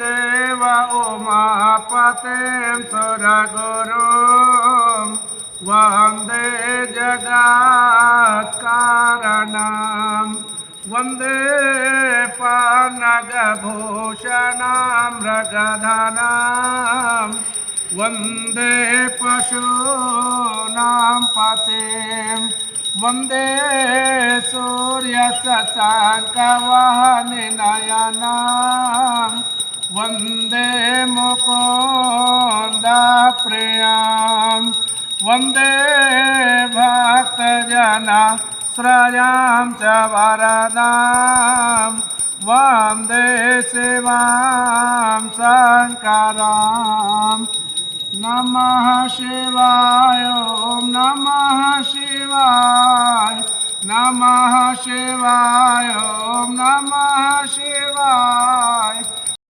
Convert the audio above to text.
देव उमापतिं सुरगुरुं वन्दे जगत्कारणं वन्दे पन्नगभूषणं मृगधनं वन्दे पशूनां पतिं वन्दे सूर्यशशाङ्कवहनिनयनं वन्दे मुकुन्दप्रियं वन्दे भक्तजनश्रयां च वरदां वन्दे शिवां शङ्करां नमः शिवाय ॐ नमः शिवाय नमः शिवाय ॐ नमः शिवाय